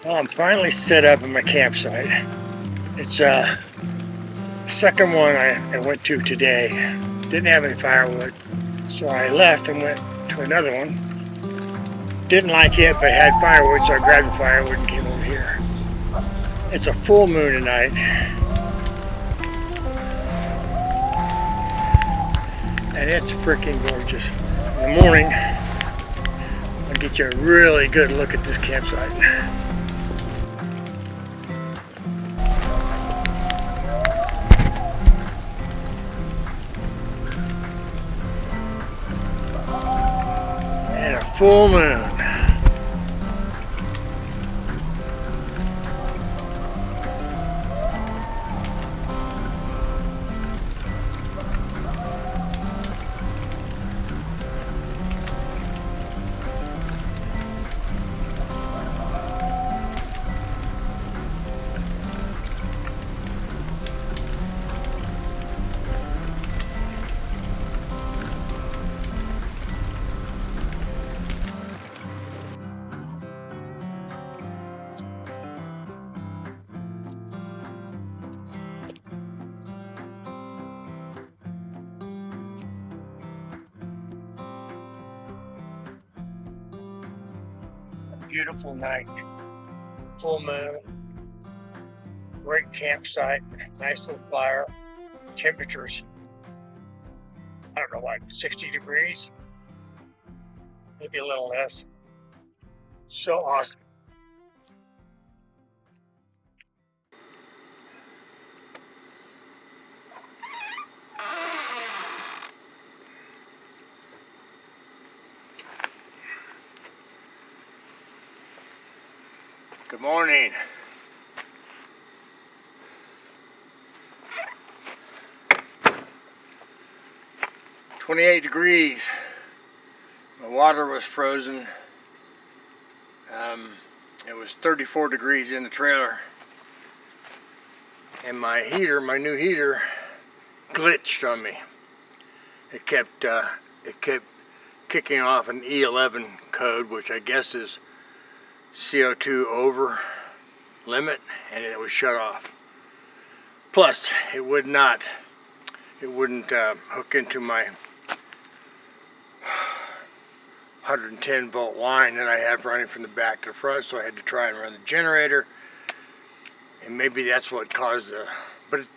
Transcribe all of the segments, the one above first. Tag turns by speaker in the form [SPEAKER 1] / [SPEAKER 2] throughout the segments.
[SPEAKER 1] Well, I'm finally set up in my campsite. It's the second one I went to today. Didn't have any firewood, so I left and went to another one. Didn't like it, but had firewood, so I grabbed the firewood and came over here. It's a full moon tonight, and it's freaking gorgeous. In the morning, I'll get you a really good look at this campsite. And a full moon. Beautiful night, full moon, great campsite, nice little fire. Temperatures, I don't know, like 60 degrees, maybe a little less. So awesome. Good morning. "28 degrees. My water was frozen. It was 34 degrees in the trailer. And my heater, my new heater, glitched on me. It kept kicking off an E11 code, which I guess is CO2 over limit, and it was shut off. Plus, it wouldn't hook into my 110 volt line that I have running from the back to the front, so I had to try and run the generator, and maybe that's what caused the. But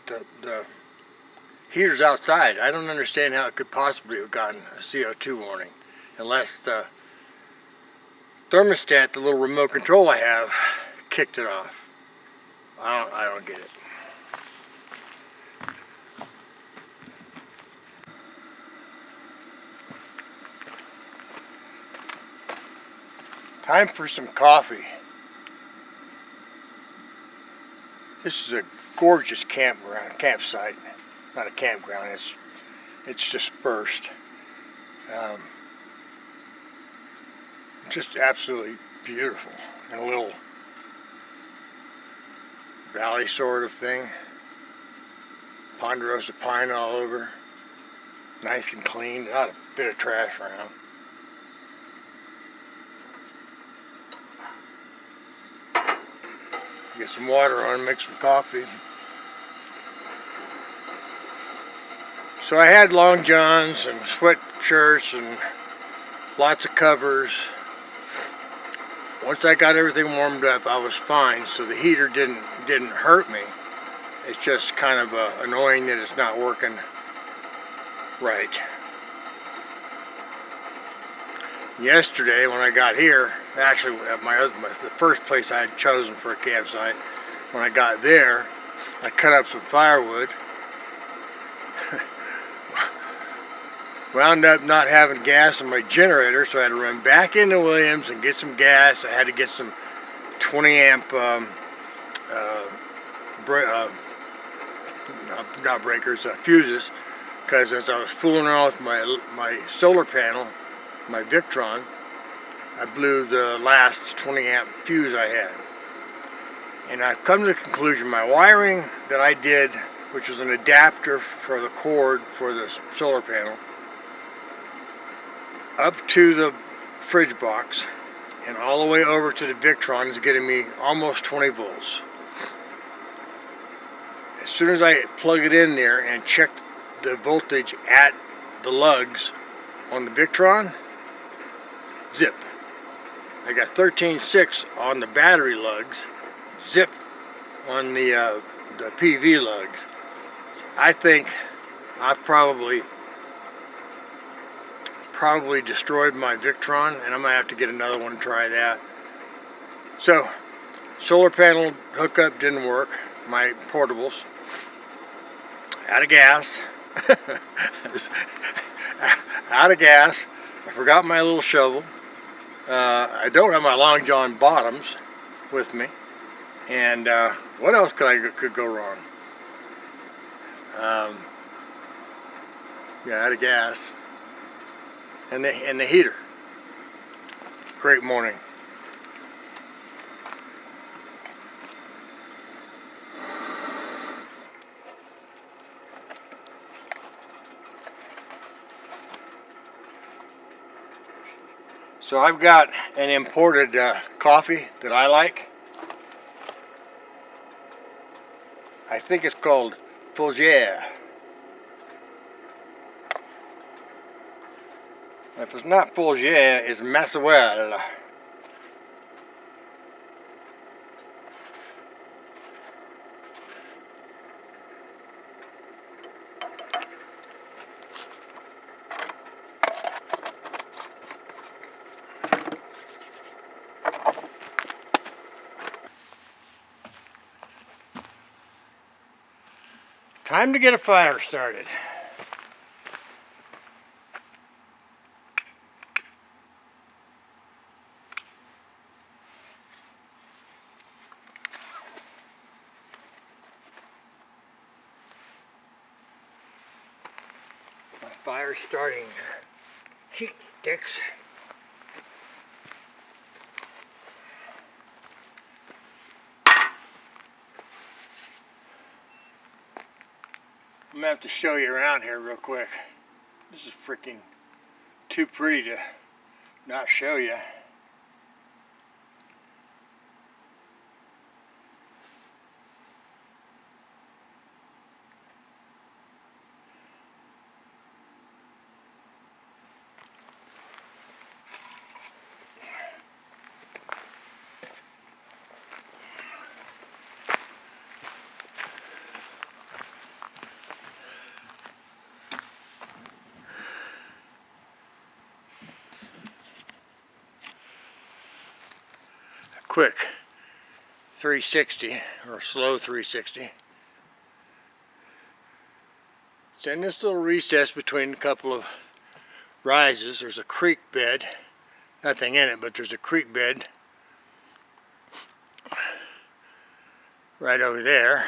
[SPEAKER 1] the heater's outside. I don't understand how it could possibly have gotten a CO2 warning, unless the thermostat, the little remote control I have, kicked it off. I don't get it. Time for some coffee. This is a gorgeous campsite. Not a campground, it's dispersed. Just absolutely beautiful. And a little valley sort of thing. Ponderosa pine all over. Nice and clean, not a bit of trash around. Get some water on, make some coffee. So I had long johns and sweatshirts and lots of covers. Once I got everything warmed up, I was fine, so the heater didn't hurt me. It's just kind of annoying that it's not working right. Yesterday, when I got here, actually at the first place I had chosen for a campsite, when I got there, I cut up some firewood. Wound up not having gas in my generator, so I had to run back into Williams and get some gas. I had to get some 20 amp fuses, because as I was fooling around with my solar panel, my Victron, I blew the last 20 amp fuse I had. And I've come to the conclusion my wiring that I did, which was an adapter for the cord for the solar panel, up to the fridge box and all the way over to the Victron is getting me almost 20 volts. As soon as I plug it in there and check the voltage at the lugs on the Victron, zip. I got 13.6 on the battery lugs, zip on the PV lugs. I think I've probably destroyed my Victron, and I'm gonna have to get another one and try that. So, solar panel hookup didn't work. My portables, out of gas. Out of gas. I forgot my little shovel. I don't have my long john bottoms with me. And what else could go wrong? Yeah, out of gas. And the heater. Great morning. So I've got an imported coffee that I like. I think it's called Folger. If it's not Folger, it's Massewell. Time to get a fire started. My fire's starting. Cheek sticks. I'm gonna have to show you around here real quick. This is freaking too pretty to not show you. Quick 360 or slow 360. It's in this little recess between a couple of rises. There's a creek bed. Nothing in it, but there's a creek bed right over there.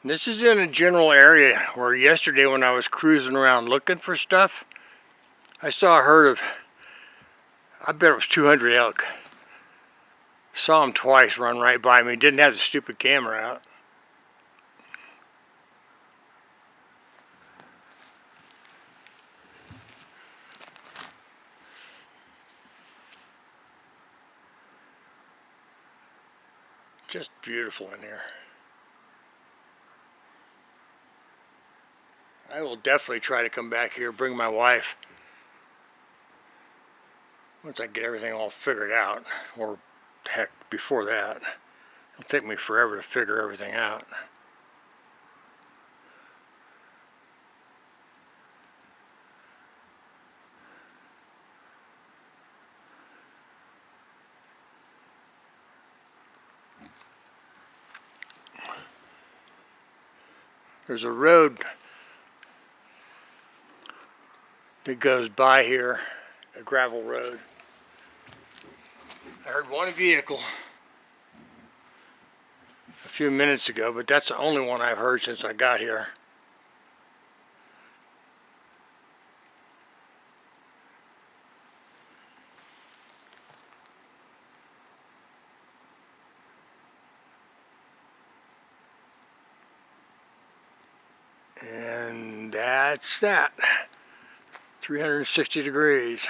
[SPEAKER 1] And this is in a general area where yesterday when I was cruising around looking for stuff, I saw a herd of, I bet it was 200 elk. Saw them twice run right by me. Didn't have the stupid camera out. Just beautiful in here. I will definitely try to come back here, bring my wife. Once I get everything all figured out, or heck, before that. It'll take me forever to figure everything out. There's a road that goes by here, a gravel road. I heard one vehicle a few minutes ago, but that's the only one I've heard since I got here. And that's that. 360 degrees.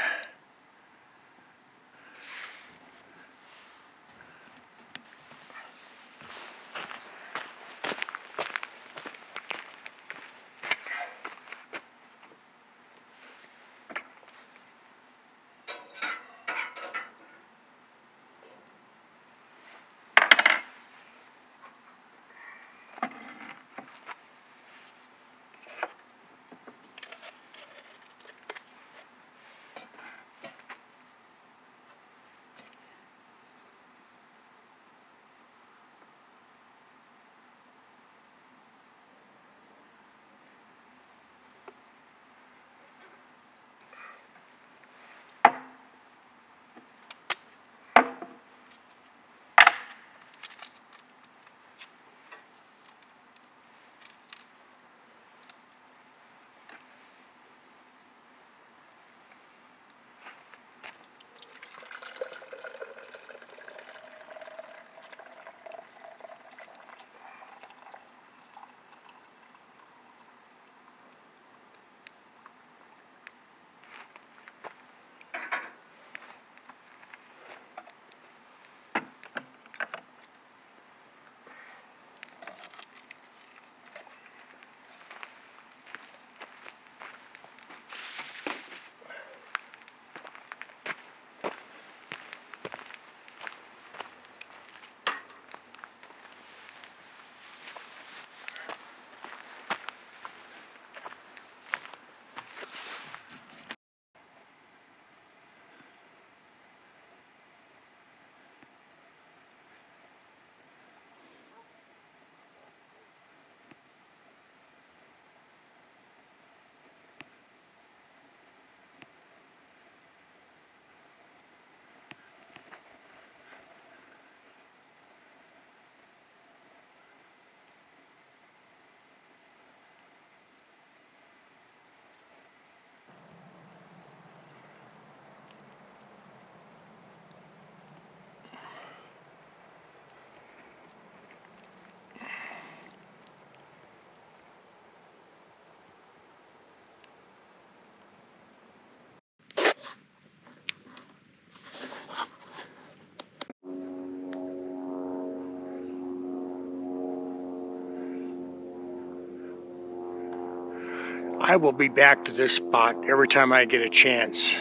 [SPEAKER 1] I will be back to this spot every time I get a chance.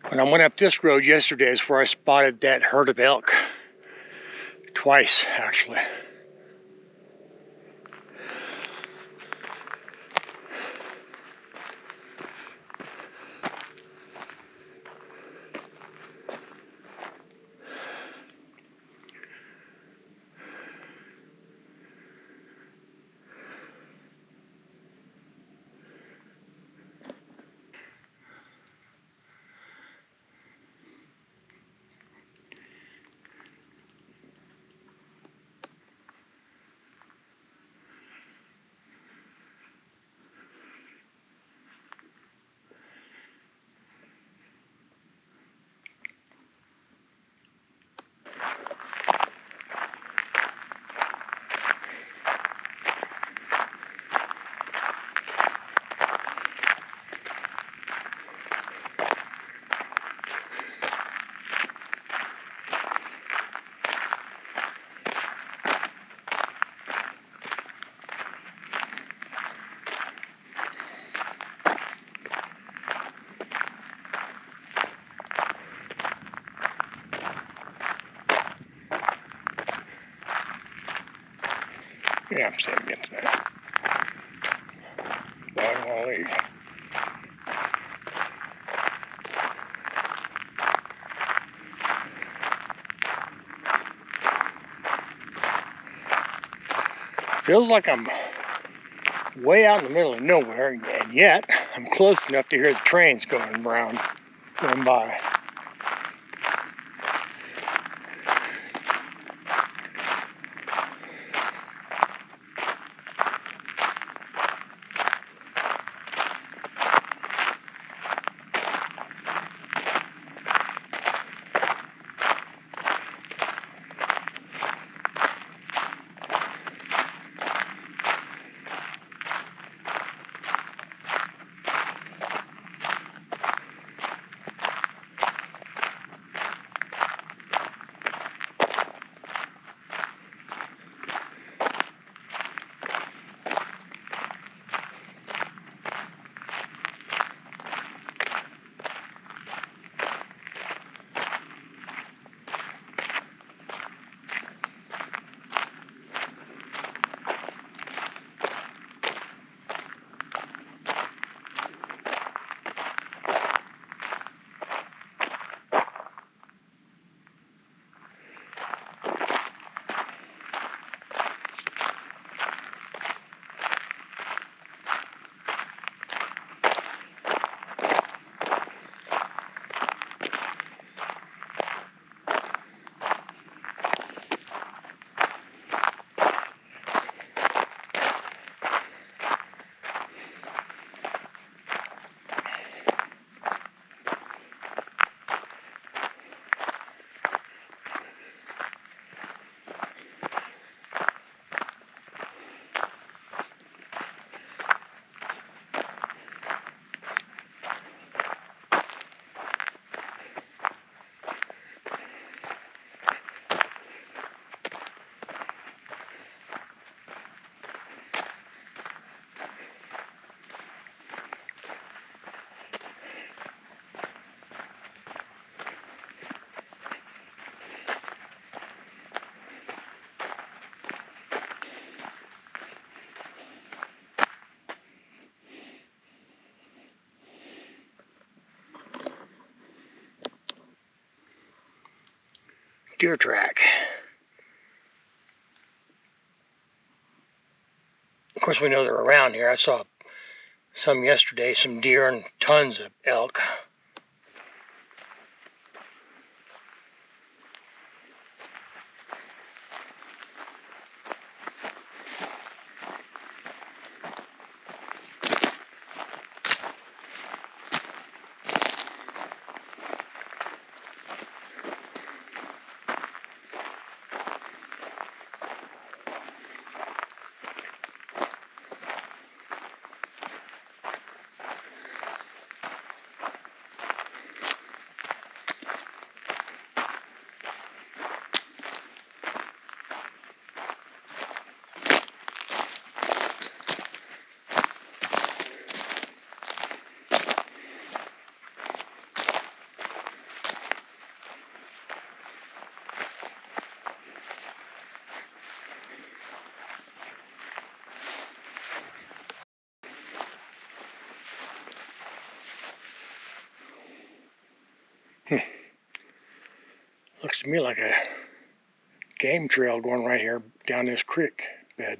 [SPEAKER 1] When I went up this road yesterday is where I spotted that herd of elk. Twice, actually. Yeah, I'm saying against that. No, I don't want to leave. Feels like I'm way out in the middle of nowhere, and yet I'm close enough to hear the trains going by. Deer track. Of course, we know they're around here. I saw some yesterday, some deer and tons of elk. Looks to me like a game trail going right here down this creek bed.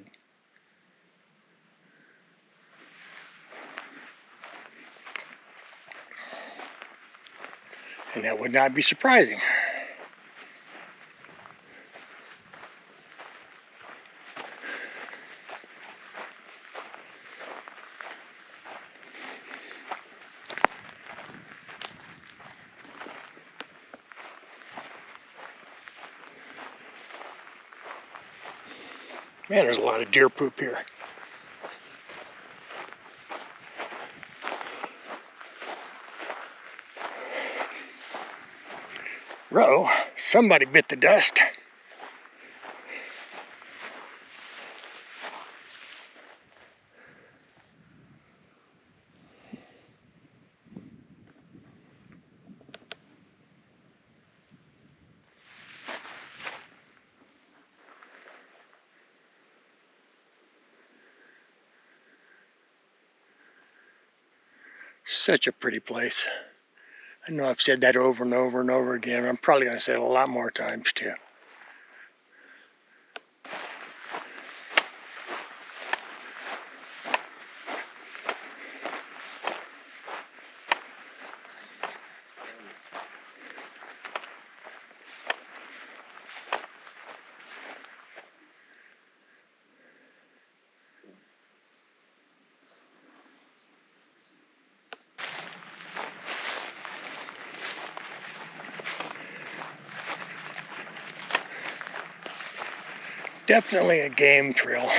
[SPEAKER 1] And that would not be surprising. Man, there's a lot of deer poop here. Ruh-oh, somebody bit the dust. Such a pretty place. I know I've said that over and over and over again. I'm probably going to say it a lot more times too. Definitely a game trail.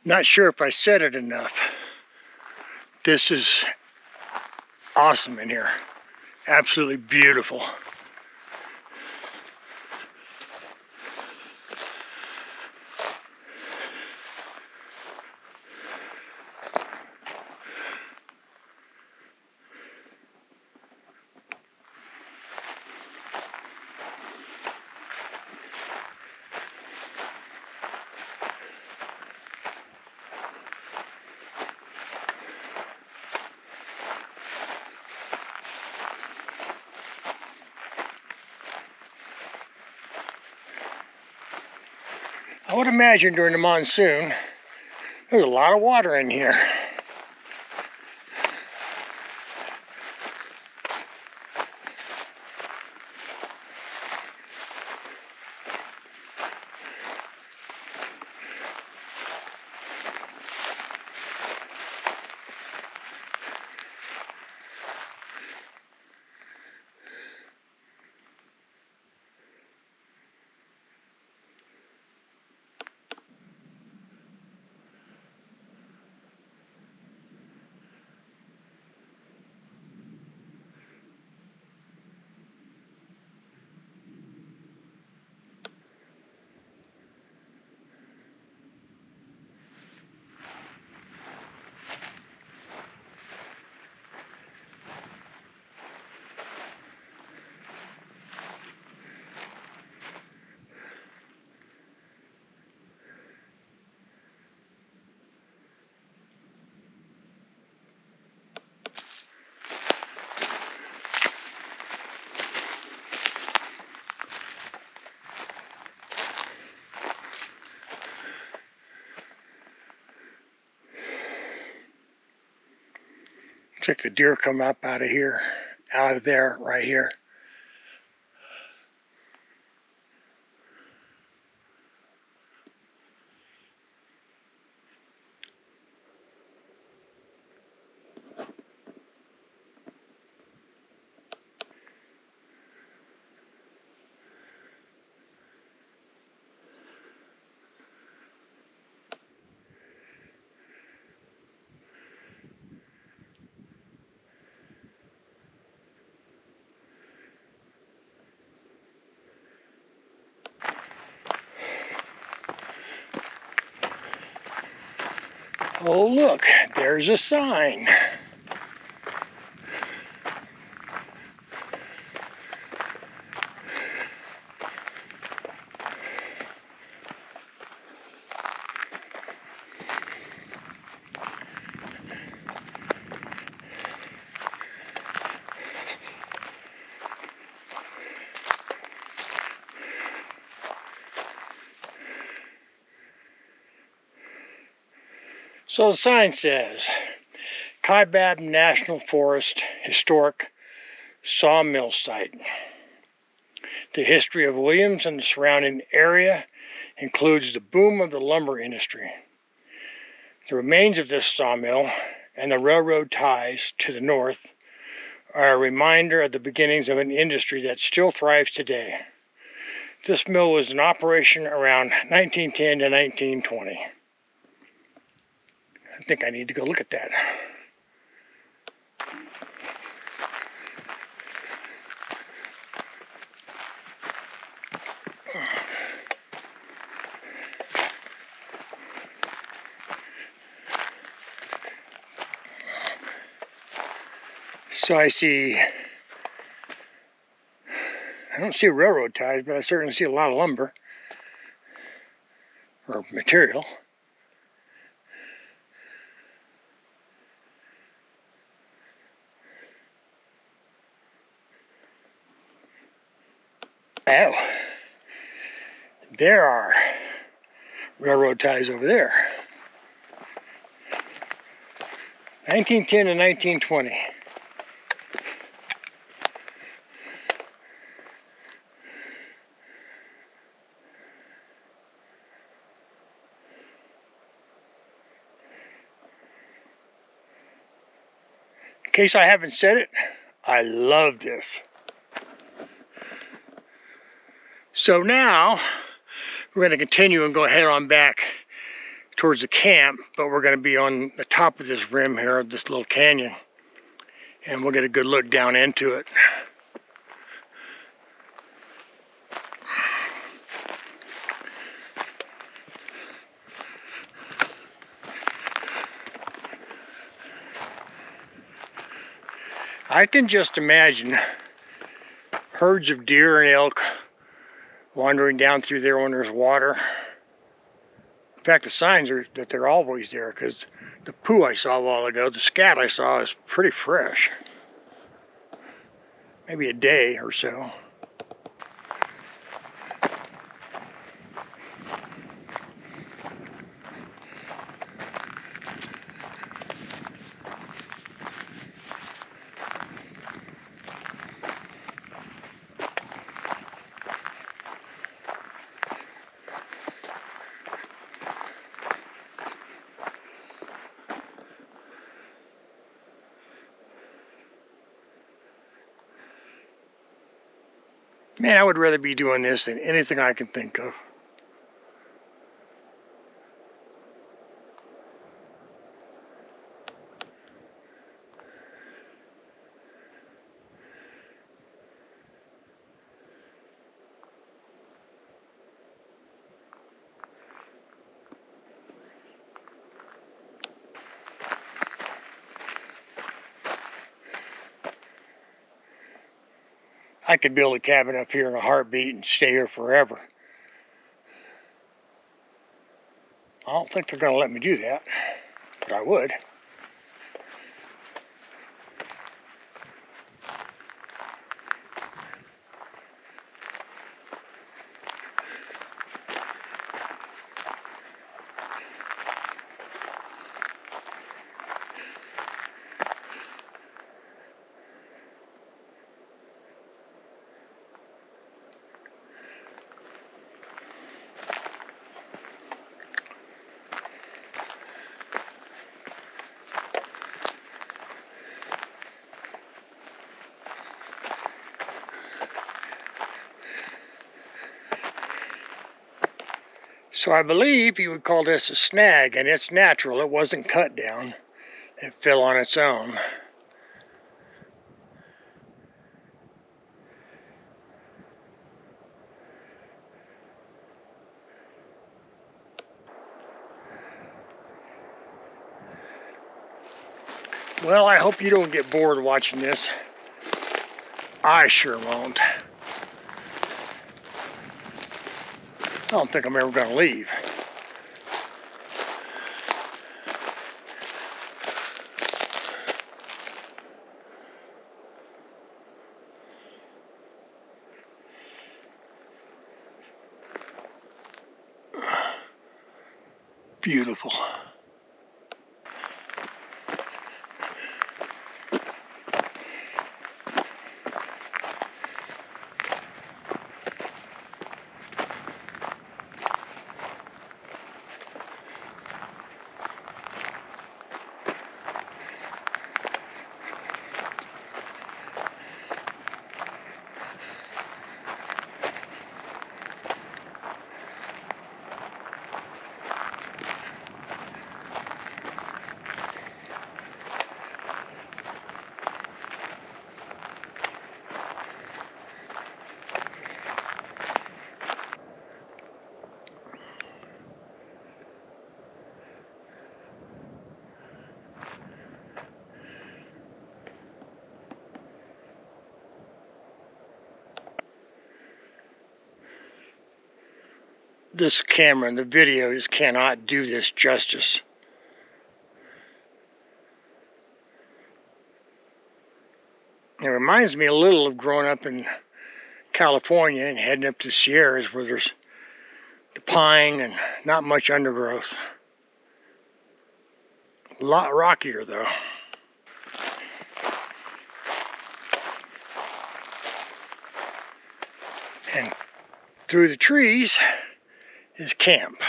[SPEAKER 1] Not sure if I said it enough. This is awesome in here. Absolutely beautiful. I would imagine during the monsoon, there's a lot of water in here. Looks like the deer come up out of here, out of there, right here. Oh look, there's a sign. So the sign says, Kaibab National Forest Historic Sawmill Site. The history of Williams and the surrounding area includes the boom of the lumber industry. The remains of this sawmill and the railroad ties to the north are a reminder of the beginnings of an industry that still thrives today. This mill was in operation around 1910 to 1920. I think I need to go look at that. So I don't see railroad ties, but I certainly see a lot of lumber or material. Oh, there are railroad ties over there. 1910 to 1920. In case I haven't said it, I love this. So now we're going to continue and go head on back towards the camp, but we're going to be on the top of this rim here, this little canyon, and we'll get a good look down into it. I can just imagine herds of deer and elk wandering down through there when there's water. In fact, the signs are that they're always there, because the poo I saw a while ago, the scat I saw, is pretty fresh. Maybe a day or so. Man, I would rather be doing this than anything I can think of. I could build a cabin up here in a heartbeat and stay here forever. I don't think they're going to let me do that, but I would. So I believe you would call this a snag, and it's natural. It wasn't cut down. It fell on its own. Well, I hope you don't get bored watching this. I sure won't. I don't think I'm ever going to leave. Beautiful. This camera and the videos cannot do this justice. It reminds me a little of growing up in California and heading up to the Sierras where there's the pine and not much undergrowth. A lot rockier though. And through the trees is camp.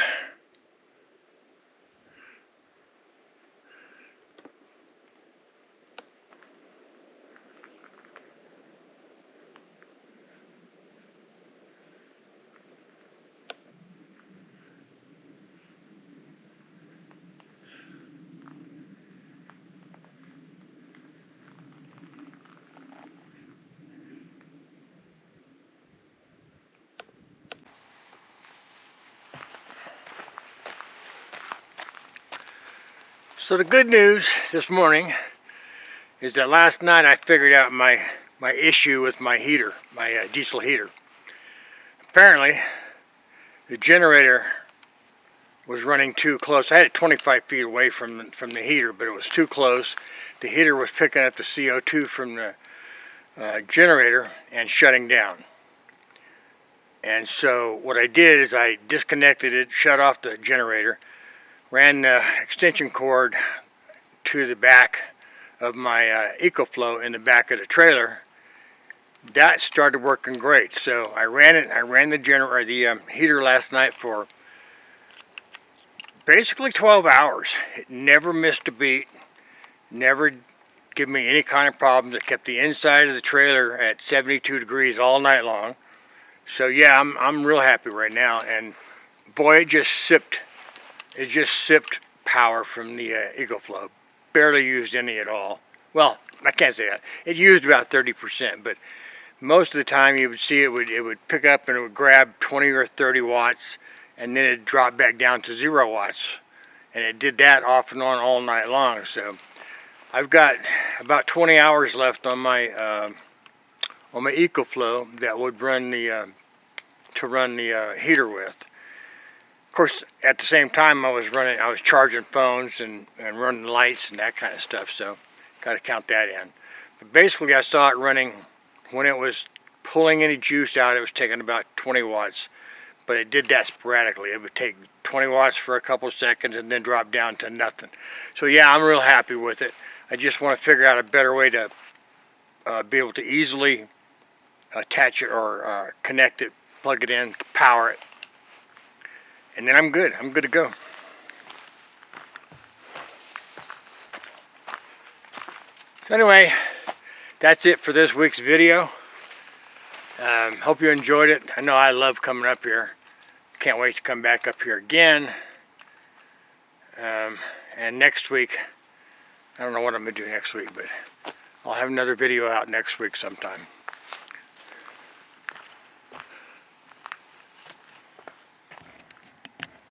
[SPEAKER 1] So the good news this morning is that last night I figured out my issue with my heater, my diesel heater. Apparently, the generator was running too close. I had it 25 feet away from the heater, but it was too close. The heater was picking up the CO2 from the generator and shutting down. And so what I did is I disconnected it, shut off the generator, ran the extension cord to the back of my EcoFlow in the back of the trailer. That started working great. So I ran the heater last night for basically 12 hours. It never missed a beat, never gave me any kind of problems. It kept the inside of the trailer at 72 degrees all night long. So yeah, I'm real happy right now. And boy, it just sipped power from the EcoFlow. Barely used any at all. Well, I can't say that. It used about 30%, but most of the time you would see it would pick up and it would grab 20 or 30 watts and then it'd drop back down to 0 watts. And it did that off and on all night long. So I've got about 20 hours left on my EcoFlow that would run the heater with. Of course, at the same time I was charging phones and running lights and that kind of stuff, so got to count that in. But basically I saw it running, when it was pulling any juice out, it was taking about 20 watts, but it did that sporadically. It would take 20 watts for a couple seconds and then drop down to nothing. So yeah, I'm real happy with it. I just want to figure out a better way to be able to easily attach it or connect it, plug it in, power it. And then I'm good to go. So anyway, that's it for this week's video. Hope you enjoyed it. I know I love coming up here. can't wait to come back up here again. And next week, I don't know what I'm going to do next week, but I'll have another video out next week sometime.